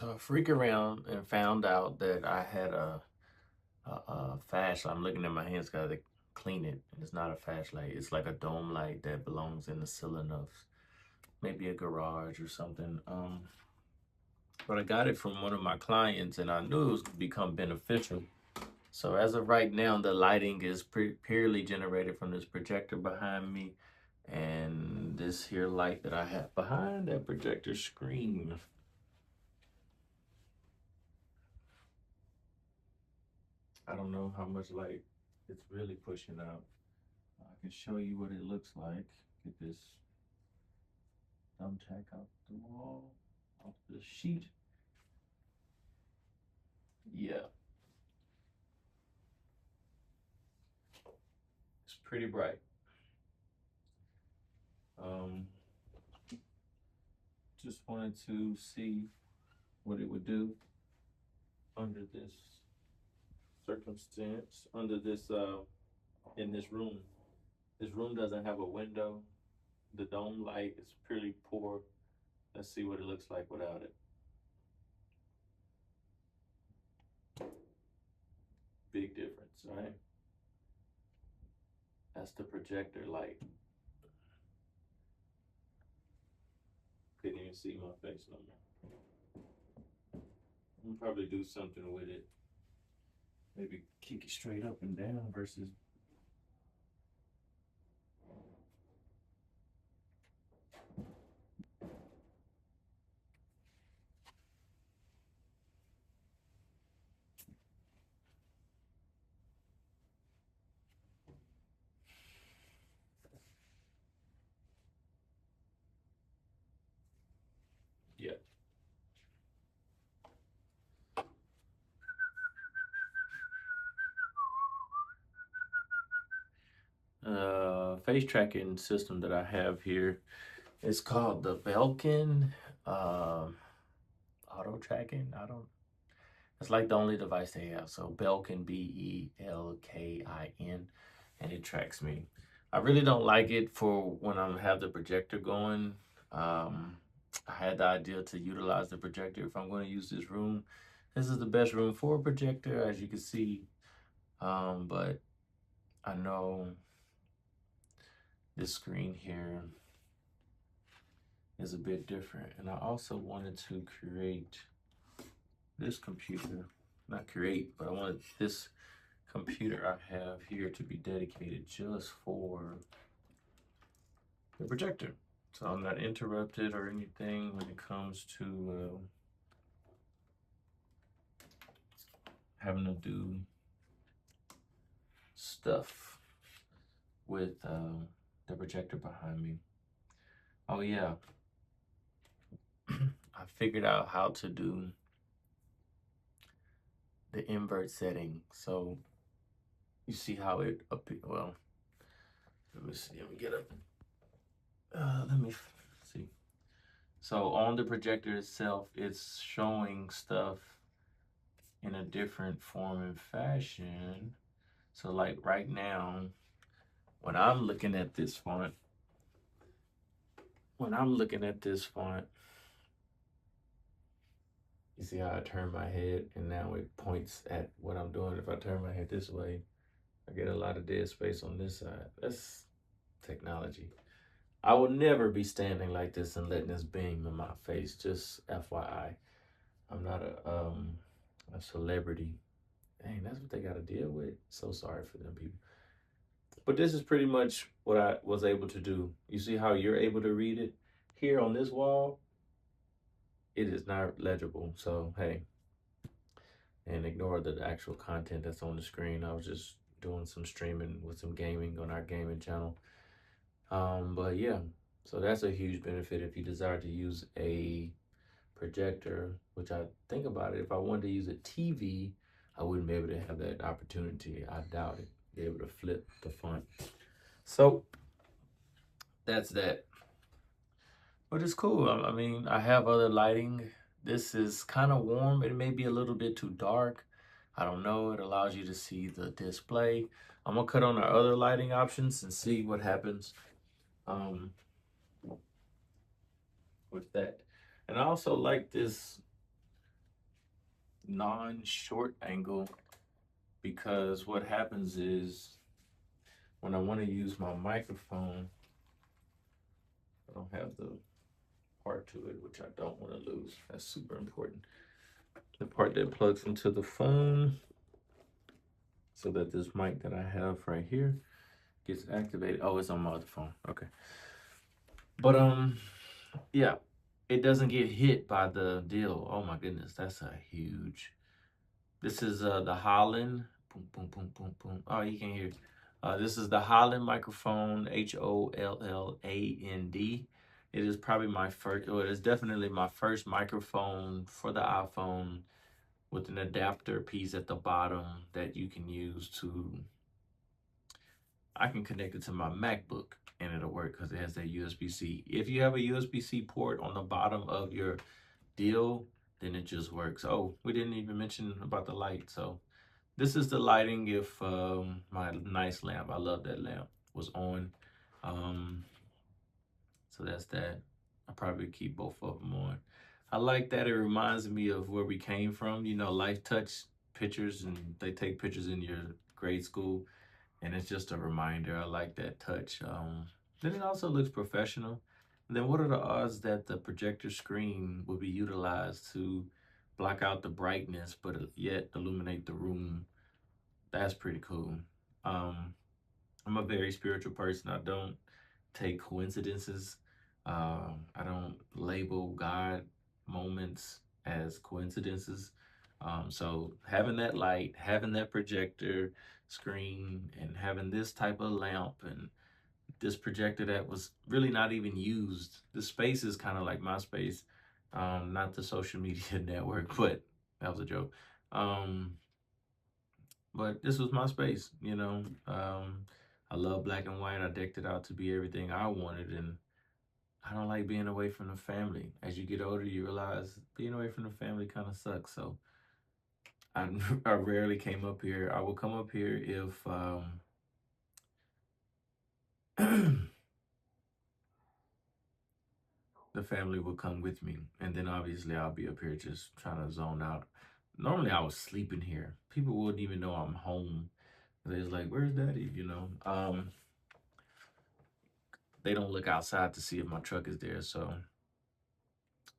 So I freak around and found out that I had a flashlight. I'm looking at my hands, gotta clean it. It's not a flashlight. It's like a dome light that belongs in the ceiling of maybe a garage or something. But I got it from one of my clients, and I knew it was gonna become beneficial. So as of right now, the lighting is purely generated from this projector behind me, and this here light that I have behind that projector screen. I don't know how much light it's really pushing out. I can show you what it looks like. Get this thumbtack out the wall, off the sheet. Yeah, it's pretty bright. Um, just wanted to see what it would do under this circumstance, under this in this room. This room doesn't have a window. The dome light is pretty poor. Let's see what it looks like without it. Big difference, right? That's the projector light. Couldn't even see my face no more. I'll probably do something with it. Maybe kick it straight up and down versus. Yeah. Face tracking system that I have here is called the Belkin uh, auto tracking. I don't. It's like the only device they have. So Belkin, Belkin, and it tracks me. I really don't like it for when I have the projector going. Um, I had the idea to utilize the projector if I'm going to use this room. This is the best room for a projector, as you can see. But I know this screen here is a bit different. And I also wanted to create this computer, not create, but I wanted this computer I have here to be dedicated just for the projector. So I'm not interrupted or anything when it comes to having to do stuff with the projector behind me. Oh yeah, I figured out how to do the invert setting. So you see how it well, let me see, let me get up. Let me see. So on the projector itself, it's showing stuff in a different form and fashion. So like right now, when I'm looking at this font, when I'm looking at this font, you see how I turn my head and now it points at what I'm doing. If I turn my head this way, I get a lot of dead space on this side. That's technology. I will never be standing like this and letting this beam in my face. Just FYI, I'm not a celebrity. Dang, that's what they got to deal with. So sorry for them people. But this is pretty much what I was able to do. You see how you're able to read it? Here on this wall, it is not legible. So, hey, and ignore the actual content that's on the screen. I was just doing some streaming with some gaming on our gaming channel. But yeah, so that's a huge benefit if you desire to use a projector, which I think about it. If I wanted to use a TV, I wouldn't be able to have that opportunity. I doubt it. Be able to flip the font. So that's that. But it's cool. I mean, I have other lighting. This is kind of warm. It may be a little bit too dark. I don't know. It allows you to see the display. I'm gonna cut on our other lighting options and see what happens um, with that. And I also like this non-short angle because what happens is when I want to use my microphone, I don't have the part to it, which I don't want to lose. That's super important. The part that plugs into the phone so that this mic that I have right here gets activated. Oh, it's on my other phone. Okay. But yeah, it doesn't get hit by the deal. Oh my goodness, that's a huge. This is the Holland. Boom, boom, boom, boom, boom. Oh, you can hear. This is the Holland microphone, HOLLAND. It is probably my first, or it is definitely my first microphone for the iPhone with an adapter piece at the bottom that you can use to, I can connect it to my MacBook and it'll work because it has that USB-C. If you have a USB-C port on the bottom of your deal, then it just works. Oh, we didn't even mention about the light. So this is the lighting if my nice lamp, I love that lamp, was on. Um, so that's that. I probably keep both of them on. I like that. It reminds me of where we came from. You know, Life Touch pictures, and they take pictures in your grade school, and it's just a reminder. I like that touch. Then it also looks professional. And then what are the odds that the projector screen will be utilized to block out the brightness, but yet illuminate the room? That's pretty cool. Um, I'm a very spiritual person. I don't take coincidences. I don't label God moments as coincidences. So having that light, having that projector screen, and having this type of lamp and this projector that was really not even used. The space is kind of like my space, not the social media network, but that was a joke. Um, but this was my space, you know. I love black and white. I decked it out to be everything I wanted, and I don't like being away from the family. As you get older, you realize being away from the family kind of sucks. So I, I rarely came up here. I will come up here if the family will come with me, and then obviously I'll be up here just trying to zone out. Normally, I was sleeping here. People wouldn't even know I'm home. They're like, "Where's Daddy?" You know. They don't look outside to see if my truck is there, so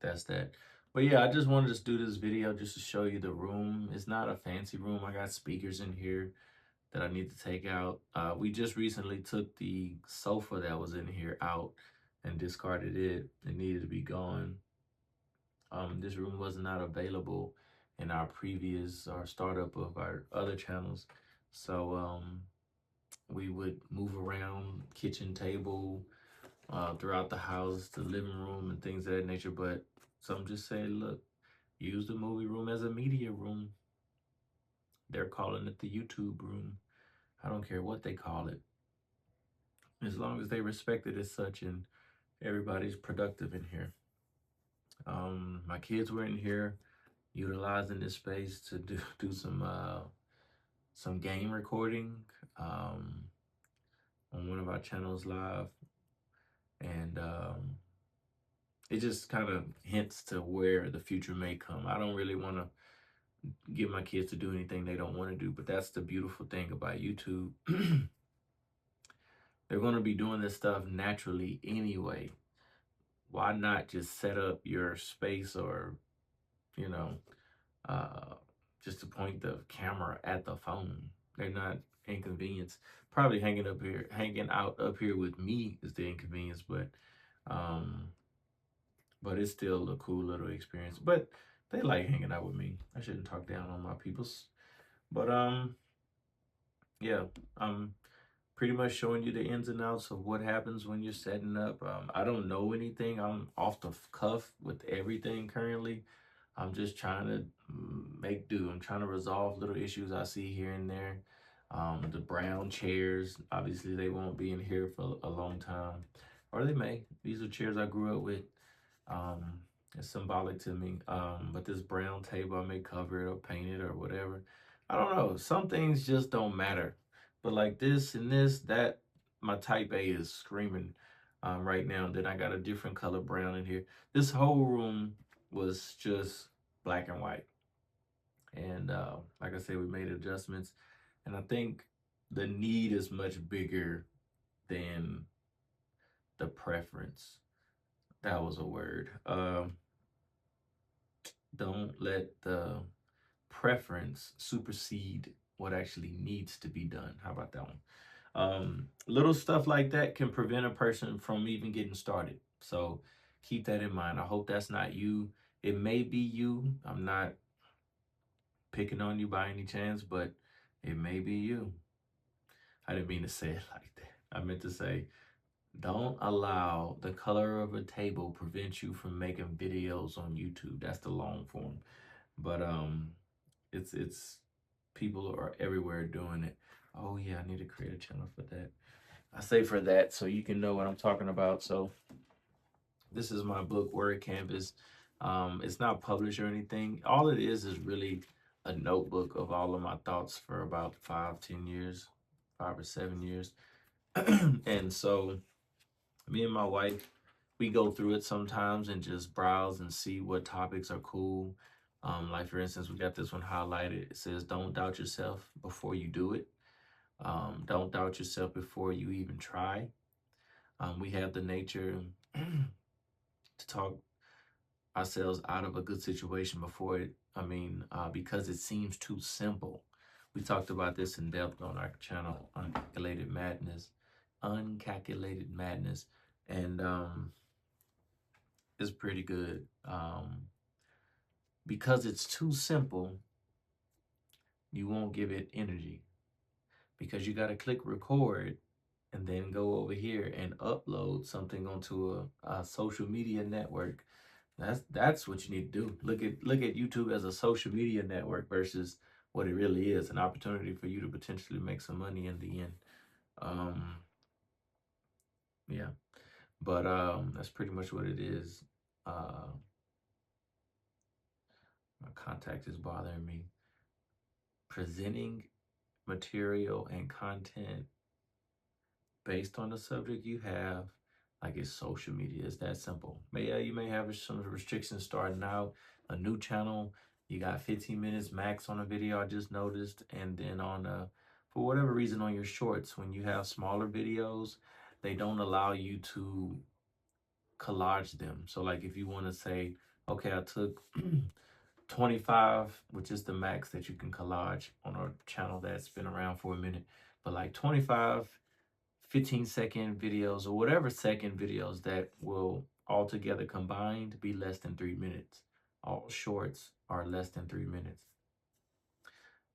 that's that. But yeah, I just wanted to do this video just to show you the room. It's not a fancy room. I got speakers in here that I need to take out. We just recently took the sofa that was in here out and discarded it. It needed to be gone. This room was not available in our previous or startup of our other channels. So we would move around kitchen table, throughout the house, the living room, and things of that nature. But some just say, look, use the movie room as a media room. They're calling it the YouTube room. I don't care what they call it, as long as they respect it as such and everybody's productive in here. My kids were in here utilizing this space to do some game recording um, on one of our channels live, and it just kind of hints to where the future may come. I don't really want to get my kids to do anything they don't want to do, but that's the beautiful thing about YouTube. They're going to be doing this stuff naturally anyway. Why not just set up your space, or you know, uh, just to point the camera at the phone? They're not inconvenience. Probably hanging out up here with me is the inconvenience, um, but it's still a cool little experience. But they like hanging out with me. I shouldn't talk down on my peoples. But yeah, I'm pretty much showing you the ins and outs of what happens when you're setting up. I don't know anything. I'm off the cuff with everything currently. I'm just trying to make do. I'm trying to resolve little issues I see here and there. The brown chairs, obviously they won't be in here for a long time, or they may. These are chairs I grew up with. Um, it's symbolic to me. But this brown table, I may cover it or paint it or whatever. I don't know. Some things just don't matter. But like this and this, that, my type A is screaming right now. Then I got a different color brown in here. This whole room was just black and white. And like I said, we made adjustments. And I think the need is much bigger than the preference. That was a word. Don't let the preference supersede what actually needs to be done. How about that one? Little stuff like that can prevent a person from even getting started. So keep that in mind. I hope that's not you. It may be you. I'm not picking on you by any chance, but it may be you. I didn't mean to say it like that. I meant to say, don't allow the color of a table prevent you from making videos on YouTube. That's the long form. But it's people are everywhere doing it. Oh yeah, I need to create a channel for that. I say for that so you can know what I'm talking about. So this is my book, Word Canvas. It's not published or anything. All it is really a notebook of all of my thoughts for about 5 or 10 years, 5 or 7 years. And so me and my wife, we go through it sometimes and just browse and see what topics are cool. Like for instance, we got this one highlighted. It says, "Don't doubt yourself before you do it. Don't doubt yourself before you even try." We have the nature to talk ourselves out of a good situation before it, because it seems too simple. We talked about this in depth on our channel, Uncalculated Madness, and it's pretty good. Because it's too simple, you won't give it energy because you got to click record and then go over here and upload something onto a social media network. That's what you need to do. Look at YouTube as a social media network versus what it really is, an opportunity for you to potentially make some money in the end. Um, yeah, but that's pretty much what it is. My contact is bothering me. Presenting material and content based on the subject you have, like it's social media. It's that simple. You may have some restrictions starting out. A new channel, you got 15 minutes max on a video, I just noticed. And then for whatever reason on your shorts, when you have smaller videos, they don't allow you to collage them. So like if you want to say, okay, I took 25, which is the max that you can collage on a channel that's been around for a minute, but like 25 15-second videos or whatever second videos that will altogether combined be less than 3 minutes. All shorts are less than 3 minutes.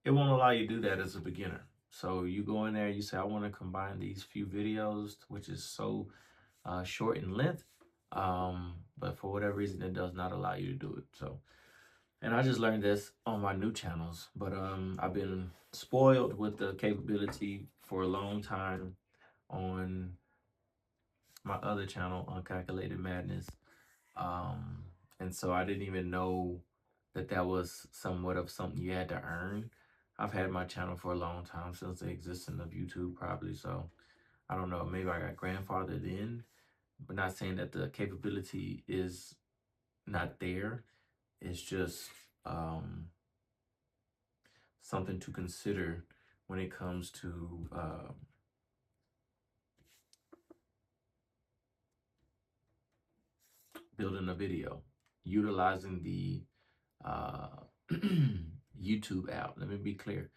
It won't allow you to do that as a beginner. So you go in there, you say, I want to combine these few videos, which is so short in length. But for whatever reason, it does not allow you to do it. So, and I just learned this on my new channels, but I've been spoiled with the capability for a long time on my other channel, Uncalculated Madness. Um, and so I didn't even know that that was somewhat of something you had to earn. I've had my channel for a long time, since the existence of YouTube probably. So I don't know, maybe I got grandfathered in, but not saying that the capability is not there. It's just something to consider when it comes to building a video, utilizing the uh, YouTube app. Let me be clear.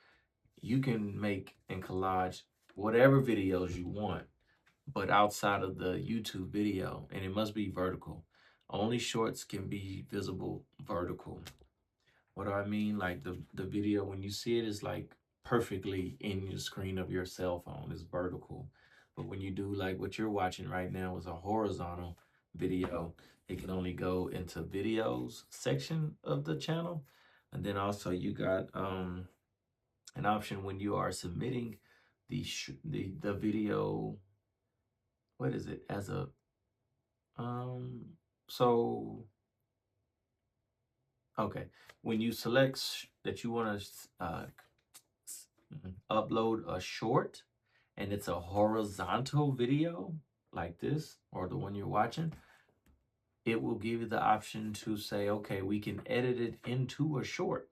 You can make and collage whatever videos you want, but outside of the YouTube video, and it must be vertical. Only shorts can be visible vertical. What do I mean? Like the video, when you see it, is like perfectly in your screen of your cell phone. It's vertical. But when you do like what you're watching right now is a horizontal video, it can only go into videos section of the channel. And then also you got an option when you are submitting the video, what is it, as a so okay, when you select that you want to upload a short and it's a horizontal video like this or the one you're watching, it will give you the option to say, okay, we can edit it into a short.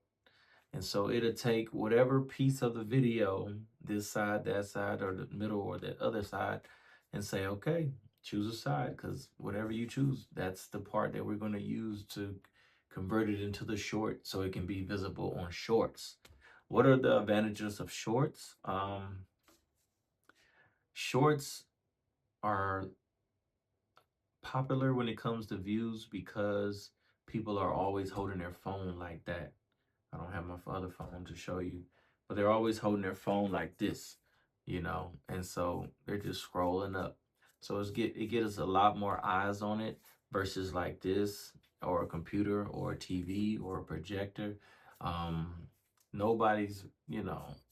And so it'll take whatever piece of the video, this side, that side, or the middle, or the other side, and say, okay, choose a side, because whatever you choose, that's the part that we're going to use to convert it into the short so it can be visible on shorts. What are the advantages of shorts? Shorts are popular when it comes to views because people are always holding their phone like that. I don't have my other phone to show you, but they're always holding their phone like this, and so they're just scrolling up. So it gets a lot more eyes on it versus like this, or a computer, or a TV, or a projector. Um, Nobody's,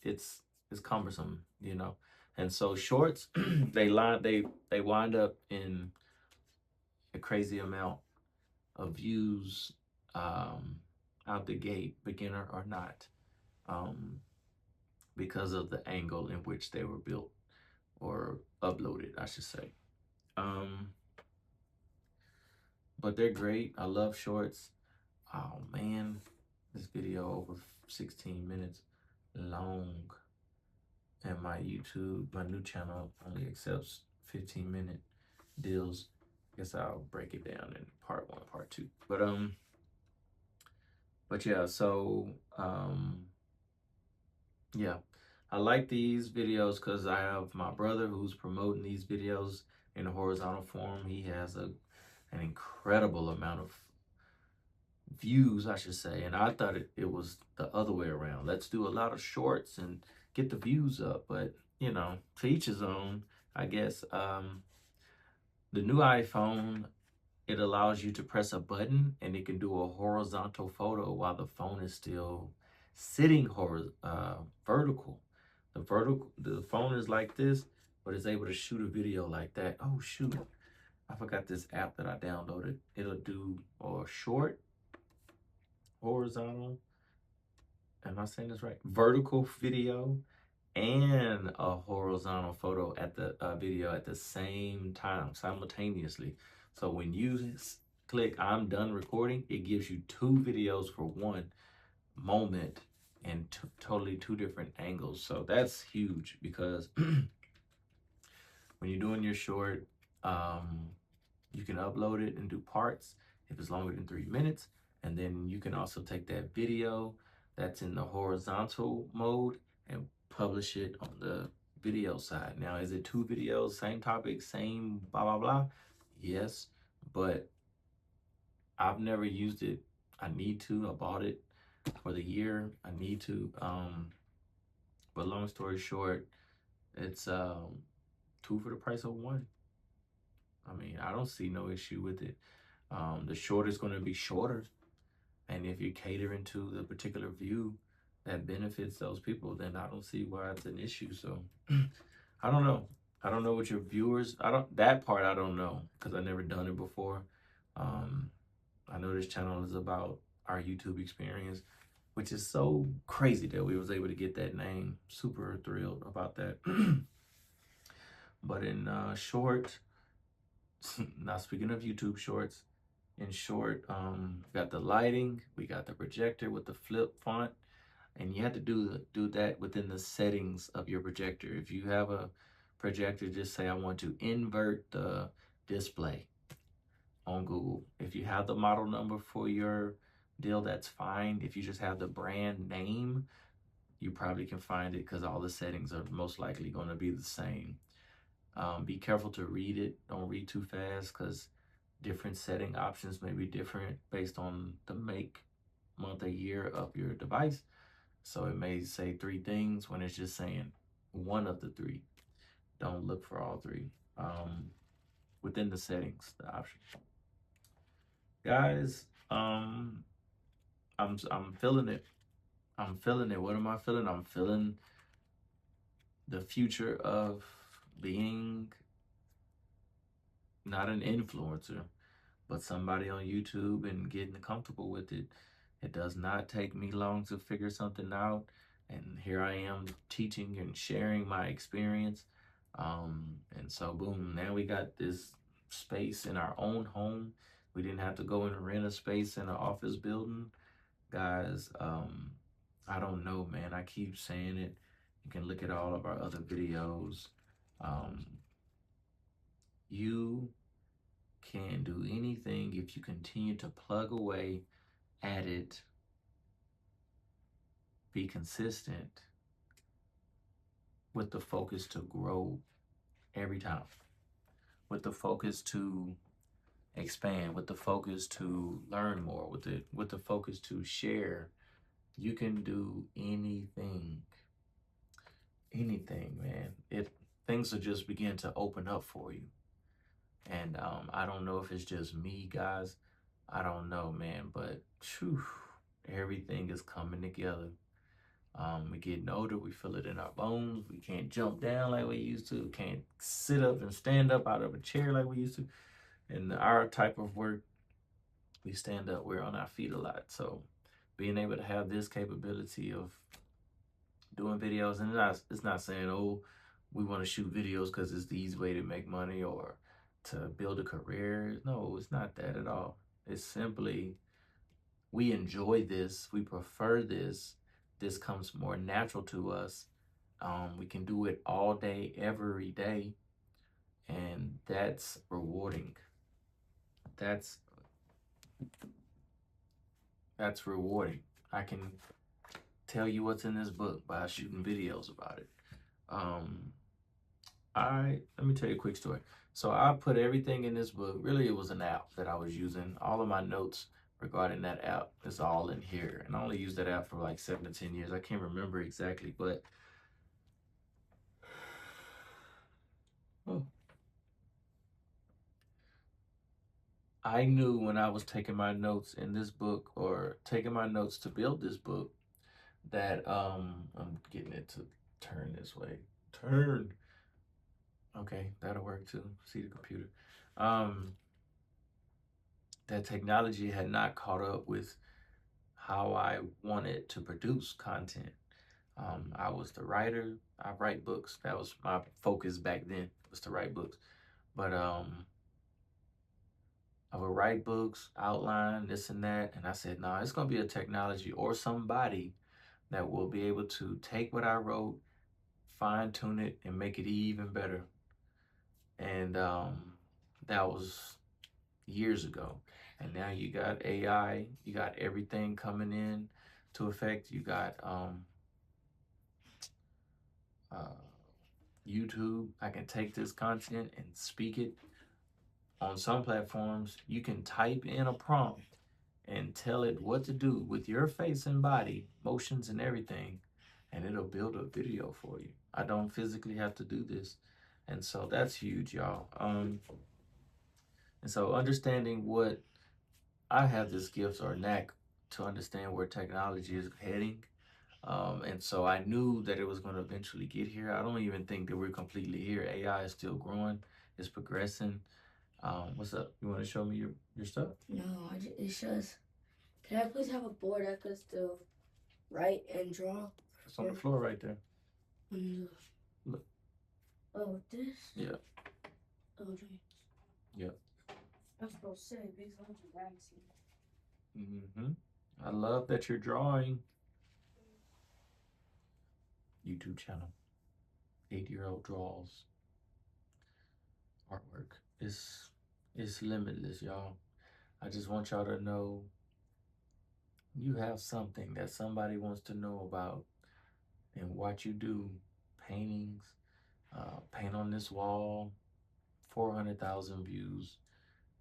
it's cumbersome, and so shorts, they wind up in a crazy amount of views, um, out the gate, beginner or not, um, because of the angle in which they were built or uploaded, I should say. Um, but they're great. I love shorts. Oh man, this video over 16 minutes long, and my new channel only accepts 15-minute deals. Guess I'll break it down in part 1, part 2. But yeah, so yeah, I like these videos because I have my brother who's promoting these videos in a horizontal form. He has an incredible amount of views, I should say, and I thought it was the other way around. Let's do a lot of shorts and get the views up, but to each his own, I guess. The new iPhone, it allows you to press a button and it can do a horizontal photo while the phone is still sitting vertical. The phone is like this, but it's able to shoot a video like that. Oh shoot, I forgot this app that I downloaded. It'll do a short, horizontal, am I saying this right? Vertical video and a horizontal photo at the video at the same time, simultaneously. So when you click I'm done recording, it gives you 2 videos for 1 moment and totally 2 different angles. So that's huge because when you're doing your short, you can upload it and do parts if it's longer than 3 minutes. And then you can also take that video that's in the horizontal mode and publish it on the video side. Now, is it 2 videos, same topic, same blah, blah, blah? Yes, but I've never used it. I need to. I bought it for the year. I need to. But long story short, it's 2 for the price of 1. I mean, I don't see no issue with it. The short is going to be shorter. And if you're catering to the particular view that benefits those people, then I don't see why it's an issue. So I don't know. I don't know what your viewers, that part I don't know because I never done it before. I know this channel is about our YouTube experience, which is so crazy that we was able to get that name. Super thrilled about that. But in short, now speaking of YouTube shorts, in short, we got the lighting, we got the projector with the flip font, and you have to do that within the settings of your projector. If you have a projector, just say I want to invert the display on Google. If you have the model number for your deal, that's fine. If you just have the brand name, you probably can find it because all the settings are most likely going to be the same. Be careful to read it. Don't read too fast because different setting options may be different based on the make, month, or year of your device. So it may say 3 things when it's just saying one of the 3. Don't look for all 3 within the settings, the option. Guys, I'm feeling it. I'm feeling it. What am I feeling? I'm feeling the future of being not an influencer, but somebody on YouTube and getting comfortable with it. It does not take me long to figure something out. And here I am teaching and sharing my experience. And so boom, now we got this space in our own home. We didn't have to go and rent a space in an office building. Guys, I don't know, man. I keep saying it. You can look at all of our other videos. Um, you can do anything if you continue to plug away at it, be consistent with the focus to grow every time, with the focus to expand, with the focus to learn more, with the focus to share. You can do anything, man. If things will just begin to open up for you. And I don't know if it's just me, guys. I don't know, man, but phew, everything is coming together. We're getting older. We feel it in our bones. We can't jump down like we used to. Can't sit up and stand up out of a chair like we used to. In our type of work, we stand up. We're on our feet a lot. So being able to have this capability of doing videos, and it's not saying, oh, we want to shoot videos because it's the easy way to make money or to build a career. No, it's not that at all. It's simply we enjoy this, we prefer this. This comes more natural to us. We can do it all day, every day, and that's rewarding. That's that's rewarding. I can tell you what's in this book by shooting videos about it. Um, Let me tell you a quick story. So I put everything in this book. Really, it was an app that I was using. All of my notes regarding that app is all in here, and I only used that app for like 7 to 10 years. I can't remember exactly, but oh, I knew when I was taking my notes in this book or taking my notes to build this book that I'm getting it to turn this way. Turn. Okay, that'll work too. See the computer. Um, that technology had not caught up with how I wanted to produce content. I was the writer. I write books. That was my focus back then, was to write books. But I would write books, outline this and that, and I said, no, it's gonna be a technology or somebody that will be able to take what I wrote, fine tune it, and make it even better. And that was years ago. And now you got AI, you got everything coming in to effect. You got uh, YouTube. I can take this content and speak it. On some platforms, you can type in a prompt and tell it what to do with your face and body, motions and everything, and it'll build a video for you. I don't physically have to do this. And so that's huge, y'all. And so understanding what I have this gift or knack to understand where technology is heading. And so I knew that it was going to eventually get here. I don't even think that we're completely here. AI is still growing, it's progressing. What's up? You want to show me your stuff? No, it's just. Can I please have a board I could still write and draw? It's on the floor right there. Look. Oh, this? Yeah. Oh, geez. Yep. I'm supposed to say big lunch and rags. Mm-hmm. I love that you're drawing. YouTube channel. 8-year-old draws artwork. It's limitless, y'all. I just want y'all to know you have something that somebody wants to know about and what you do. Paintings, paint on this wall, 400,000 views.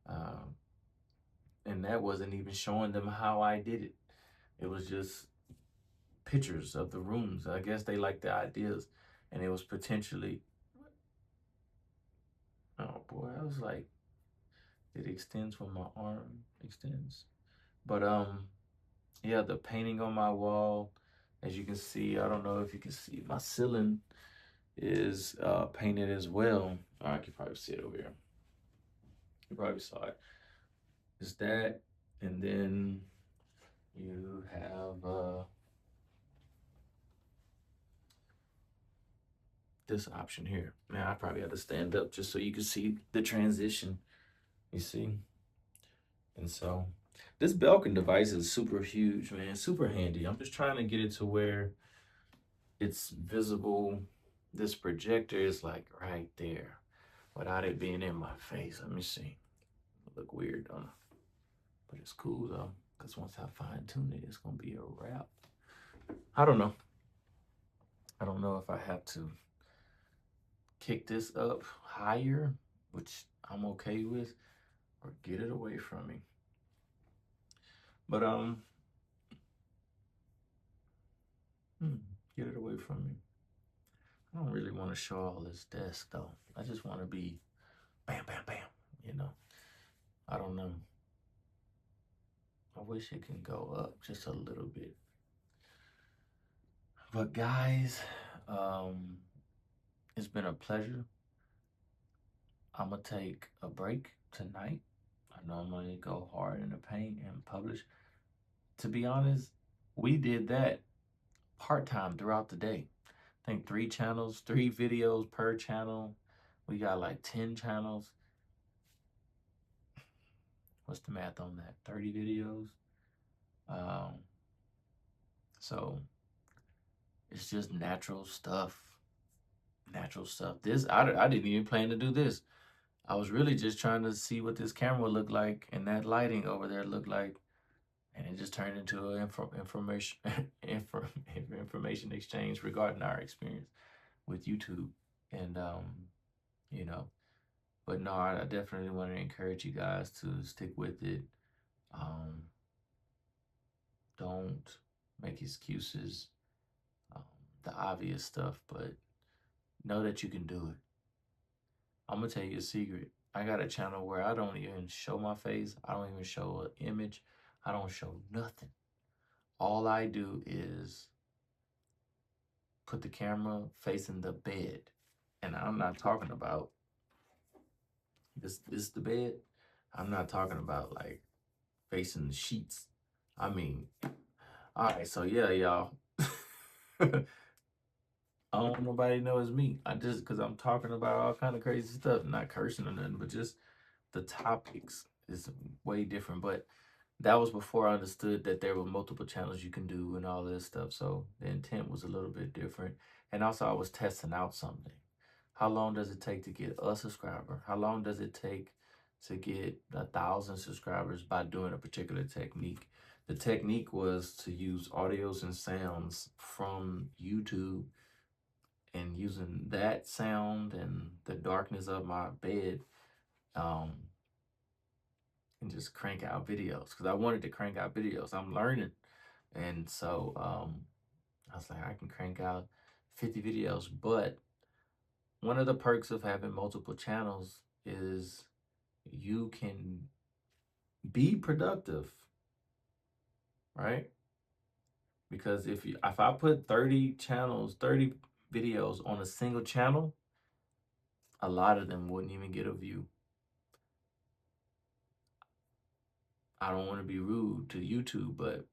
Uh, and that wasn't even showing them how I did it. It was just pictures of the rooms. I guess they like the ideas, and it was potentially. Oh boy, I was like, it extends when my arm extends. But yeah, the painting on my wall, as you can see, I don't know if you can see, my ceiling is painted as well. Oh, I can probably see it over here. You probably saw it. It's that, and then you have this option here. Man, I probably have to stand up just so you can see the transition. You see, and so This Belkin device is super huge, man. Super handy. I'm just trying to get it to where it's visible. This projector is like right there without it being in my face. Let me see. It look weird, don't it? But it's cool though, because once I fine tune it, it's gonna be a wrap. I don't know. I don't know if I have to kick this up higher, which I'm okay with, or get it away from me. But get it away from me. I don't really want to show all this desk though. I just want to be bam, bam, bam. You know. I don't know. I wish it can go up just a little bit. But guys, um, it's been a pleasure. I'm gonna take a break tonight. I normally go hard in the paint and publish. To be honest, we did that part-time throughout the day. I think 3 channels, 3 videos per channel. We got like 10 channels. What's the math on that? 30 videos. Um, so it's just natural stuff. Natural stuff. This I didn't even plan to do this. I was really just trying to see what this camera looked like and that lighting over there looked like, and it just turned into an information exchange regarding our experience with YouTube, and you know. But no, I definitely want to encourage you guys to stick with it. Um, don't make excuses, um, the obvious stuff, but know that you can do it. I'm gonna tell you a secret. I got a channel where I don't even show my face. I don't even show an image. I don't show nothing. All I do is put the camera facing the bed. And I'm not talking about this the bed. I'm not talking about like facing the sheets. I mean, all right, so yeah, y'all. I don't want nobody to know it's me. I just because I'm talking about all kind of crazy stuff, not cursing or nothing, but just the topics is way different. But that was before I understood that there were multiple channels you can do and all this stuff. So the intent was a little bit different. And also I was testing out something. How long does it take to get a subscriber? How long does it take to get 1,000 subscribers by doing a particular technique? The technique was to use audios and sounds from YouTube, and using that sound and the darkness of my bed, um, and just crank out videos because I wanted to crank out videos. I'm learning. And so I was like, I can crank out 50 videos. But one of the perks of having multiple channels is you can be productive, right? Because if I put 30 channels, 30 videos on a single channel, a lot of them wouldn't even get a view. I don't want to be rude to YouTube, but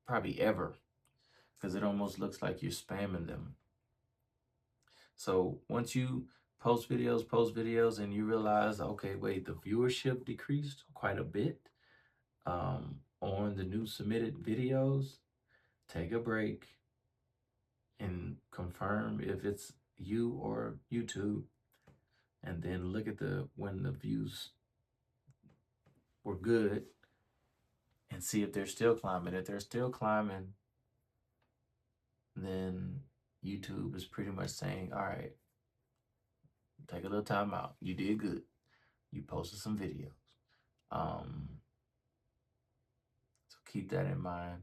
probably ever, because it almost looks like you're spamming them. So once you post videos, and you realize, okay, wait, the viewership decreased quite a bit on the new submitted videos, take a break and confirm if it's you or YouTube, and then look at when the views were good and see if they're still climbing. If they're still climbing, then YouTube is pretty much saying, all right, take a little time out. You did good. You posted some videos. So keep that in mind.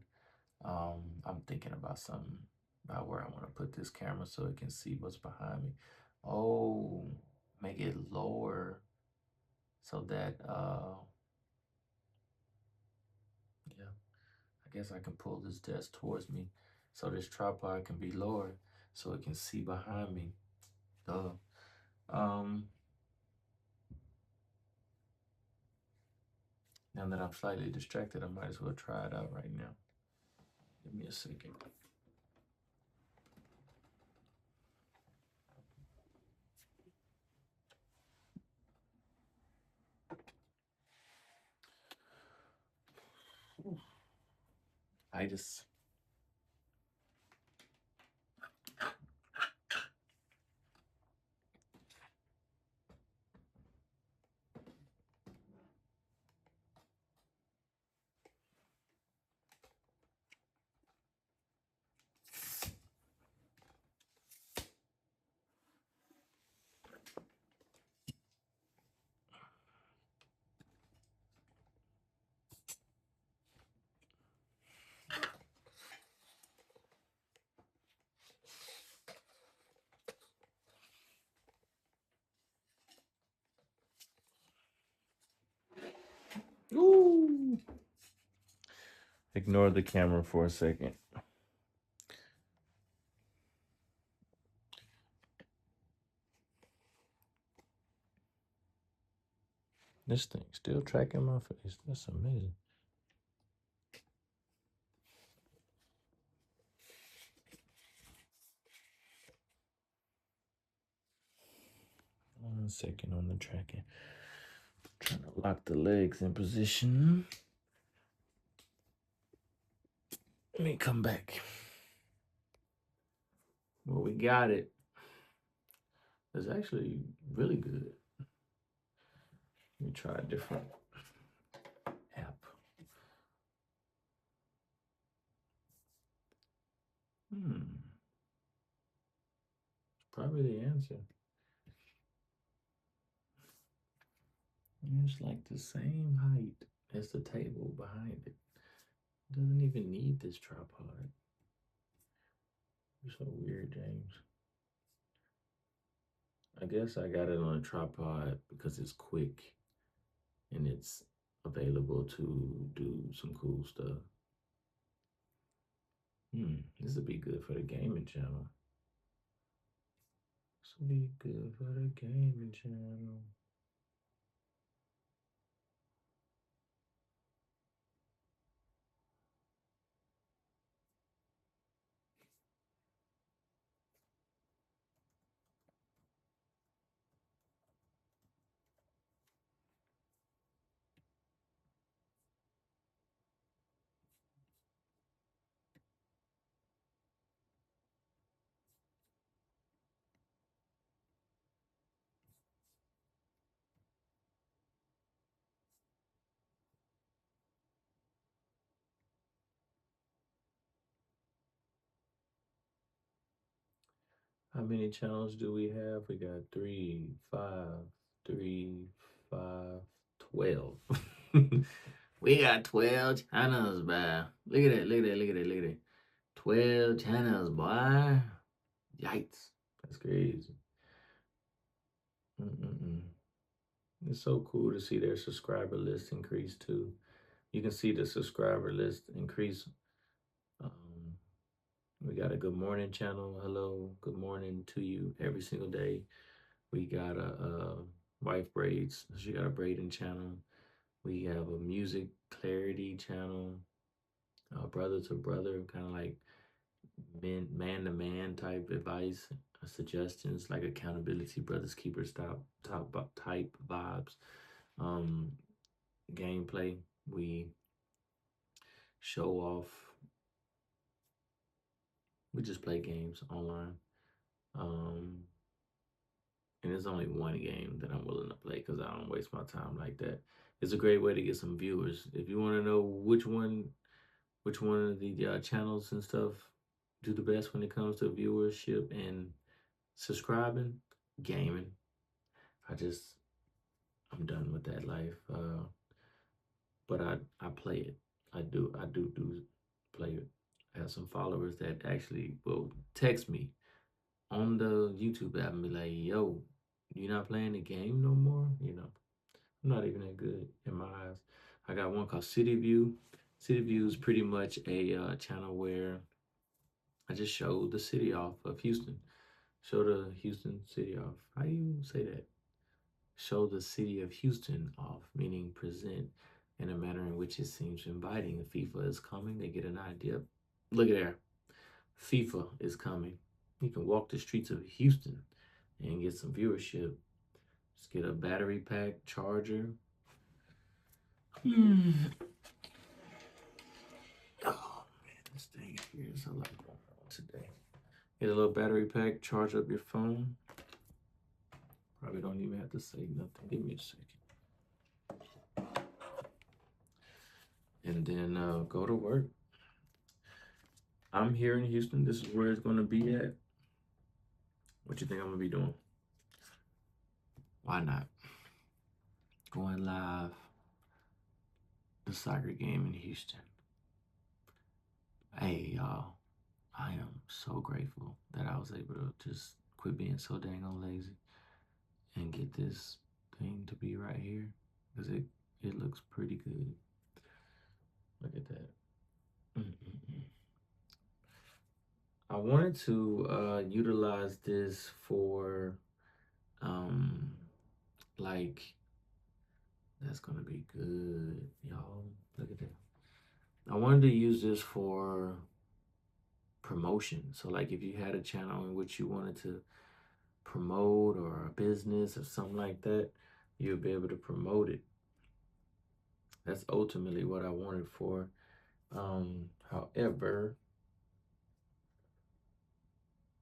I'm thinking about something about where I want to put this camera so it can see what's behind me. Oh, make it lower so that yeah, I guess I can pull this desk towards me so this tripod can be lower so it can see behind me. Duh. Um, Now that I'm slightly distracted, I might as well try it out right now. Give me a second. tinnitus. Ooh. Ignore the camera for a second. This thing still tracking my face. That's amazing. One second on the tracking. Trying to lock the legs in position. Let me come back. Well, we got it. It's actually really good. Let me try a different app. Probably the answer. It's like the same height as the table behind it. Doesn't even need this tripod. You're so weird, James. I guess I got it on a tripod because it's quick and it's available to do some cool stuff. This would be good for the gaming channel. This would be good for the gaming channel. How many channels do we have? We got 3, 5, 3, 5, 12. We got 12 channels, boy. Look at that, look at that, look at that, look at that. 12 channels, boy. Yikes. That's crazy. It's so cool to see their subscriber list increase too. You can see the subscriber list increase. We got a good morning channel. Hello, good morning to you every single day. We got a wife braids. She got a braiding channel. We have a music clarity channel. Brother to brother, kind of like man to man type advice, suggestions, like accountability, brothers keepers type vibes. Gameplay. We show off. We just play games online. And there's only one game that I'm willing to play because I don't waste my time like that. It's a great way to get some viewers. If you want to know which one of the channels and stuff do the best when it comes to viewership and subscribing, gaming. I'm done with that life. But I play it. I do play it. I have some followers that actually will text me on the YouTube app and be like, yo, you not playing the game no more? You know, I'm not even that good in my eyes. I got one called City View. City View is pretty much a channel where I just show the city off of Houston. Show the Houston city off. How do you say that? Show the city of Houston off, meaning present in a manner in which it seems inviting. If FIFA is coming, they get an idea. Look at there. FIFA is coming. You can walk the streets of Houston and get some viewership. Just get a battery pack, charger. Oh, man. this thing here. There's a lot going on today. Get a little battery pack, charge up your phone. Probably don't even have to say nothing. Give me a second. And then go to work. I'm here in Houston. This is where it's going to be at. What you think I'm going to be doing? Why not? Going live. The soccer game in Houston. Hey, y'all. I am so grateful that I was able to just quit being so dang on lazy and get this thing to be right here. Because it looks pretty good. Look at that. I wanted to utilize this for like, that's gonna be good, y'all. Look at that. I wanted to use this for promotion. So like if you had a channel in which you wanted to promote or a business or something like that, you'll be able to promote it. That's ultimately what I wanted for. However,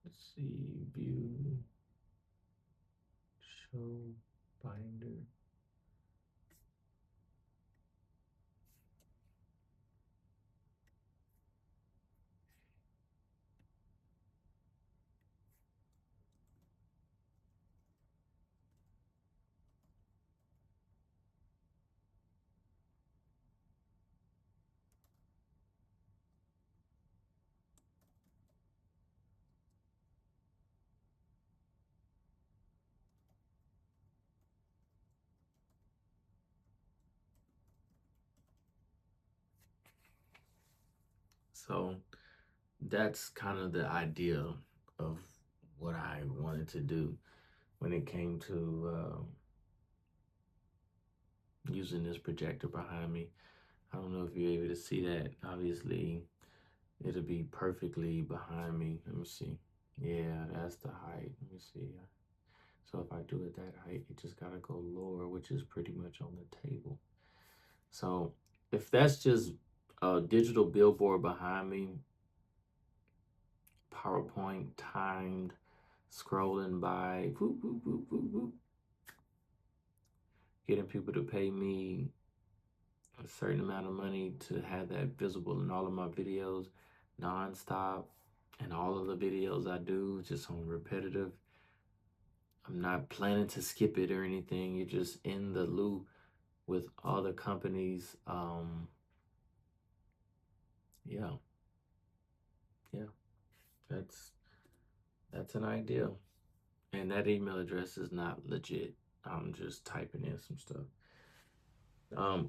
let's see, view, show, binder. So that's kind of the idea of what I wanted to do when it came to using this projector behind me. I don't know if you're able to see that. Obviously, it'll be perfectly behind me. Let me see. Yeah, that's the height. Let me see. So if I do it that height, it just gotta go lower, which is pretty much on the table. So if that's just a digital billboard behind me, PowerPoint timed, scrolling by, whoop, whoop, whoop, whoop, whoop, getting people to pay me a certain amount of money to have that visible in all of my videos nonstop, and all of the videos I do just on repetitive. I'm not planning to skip it or anything. You're just in the loop with other companies. Yeah, that's an idea. And that email address is not legit. I'm just typing in some stuff.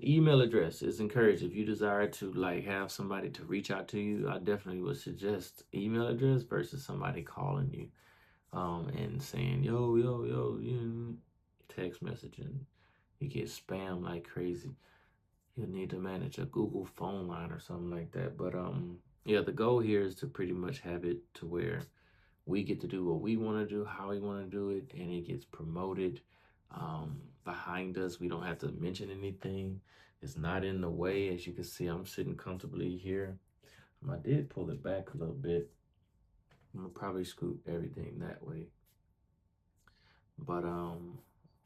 Email address is encouraged. If you desire to like have somebody to reach out to you, I definitely would suggest email address versus somebody calling you and saying yo, text messaging. You get spam like crazy. You'll need to manage a Google phone line or something like that. But yeah, the goal here is to pretty much have it to where we get to do what we want to do, how we want to do it, and it gets promoted behind us. We don't have to mention anything. It's not in the way. As you can see, I'm sitting comfortably here. I did pull it back a little bit. I'm gonna probably scoot everything that way. But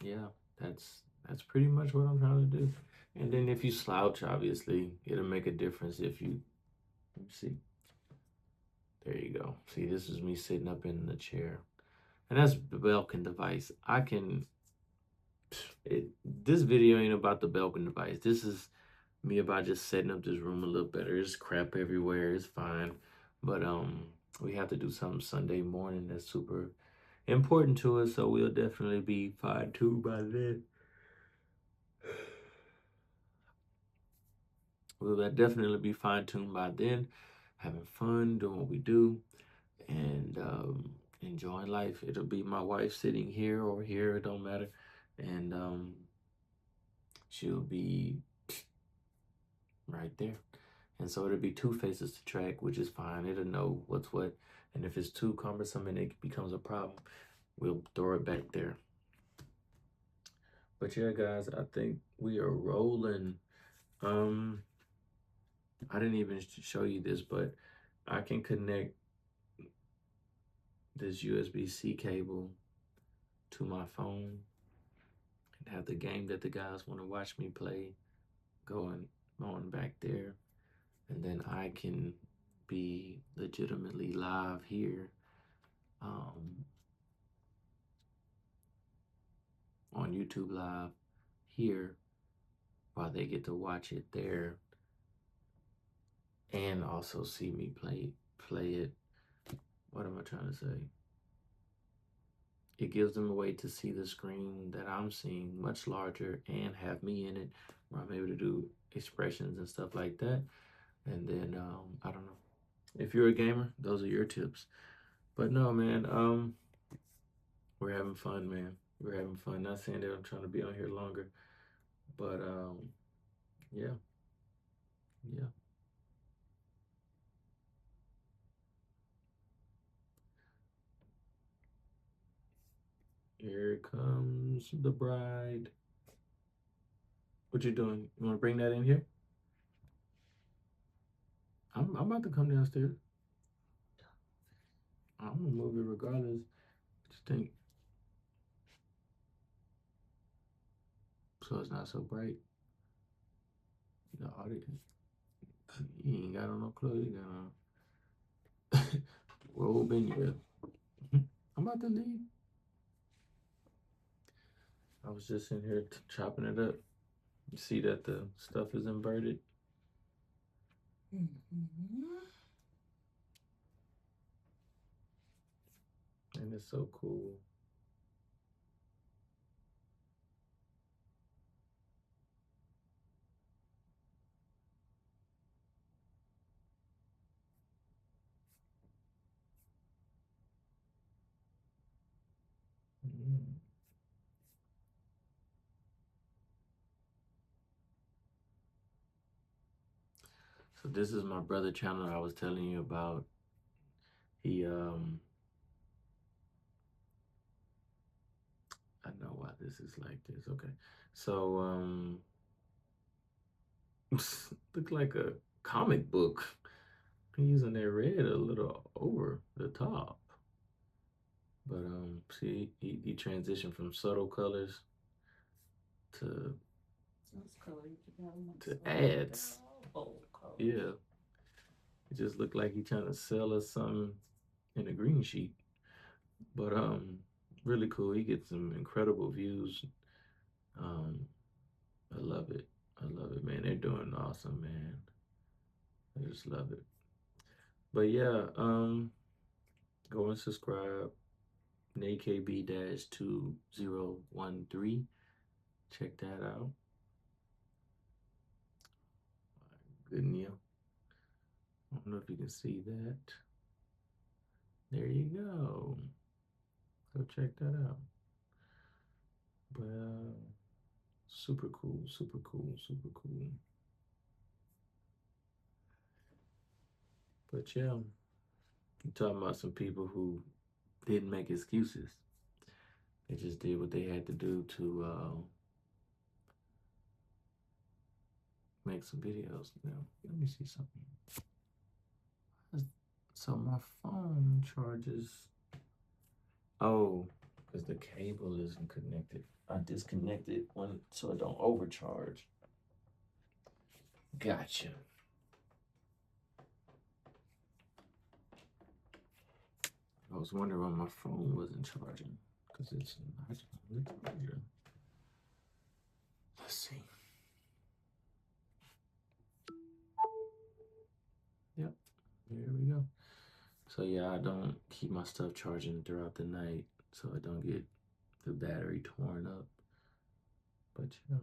yeah, that's pretty much what I'm trying to do. And then if you slouch, obviously, it'll make a difference if you, let me see. There you go. See, this is me sitting up in the chair. And that's the Belkin device. This video ain't about the Belkin device. This is me about just setting up this room a little better. There's crap everywhere. It's fine. But we have to do something Sunday morning that's super important to us, so we'll definitely be fine-tuned by then. We'll definitely be fine-tuned by then, having fun, doing what we do, and enjoying life. It'll be my wife sitting here or here, it don't matter. And she'll be right there. And so it'll be two faces to track, which is fine. It'll know what's what. And if it's too cumbersome and it becomes a problem, we'll throw it back there. But yeah, guys, I think we are rolling. I didn't even show you this, but I can connect this USB-C cable to my phone and have the game that the guys want to watch me play going on back there. And then I can be legitimately live here um, on YouTube Live here while they get to watch it there and also see me play it. What am I trying to say? It gives them a way to see the screen that I'm seeing much larger and have me in it where I'm able to do expressions and stuff like that. And then I don't know. If you're a gamer, those are your tips. But no, man, we're having fun, man. We're having fun. Not saying that I'm trying to be on here longer, but yeah, yeah. Here comes the bride. What you doing? You want to bring that in here? I'm about to come downstairs. I'm gonna move it regardless. Just think so it's not so bright. The audience. You ain't got on no clothes. You got on robe in here. I'm about to leave. I was just in here chopping it up. You see that the stuff is inverted? And it's so cool. Mm. So this is my brother channel I was telling you about. He I know why this is like this. Okay. So look like a comic book. I'm using that red a little over the top. But see he transitioned from subtle colors to ads. Yeah. It just looked like he trying to sell us something in a green sheet. But really cool. He gets some incredible views. Um I love it. I love it, man. They're doing awesome, man. I just love it. But yeah, go and subscribe. NateKB-2013. Check that out. Good Neil. I don't know if you can see that. There you go. Go check that out. But super cool, super cool, super cool. But yeah, I'm talking about some people who didn't make excuses. They just did what they had to do to make some videos. Now, let me see something. So my phone charges. Oh, because the cable isn't connected. I disconnected one so it don't overcharge. Gotcha. I was wondering why my phone wasn't charging because it's not on the charger. Let's see. Yep, there we go. So yeah, I don't keep my stuff charging throughout the night so I don't get the battery torn up. But yeah.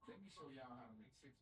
Let me show y'all how to make 6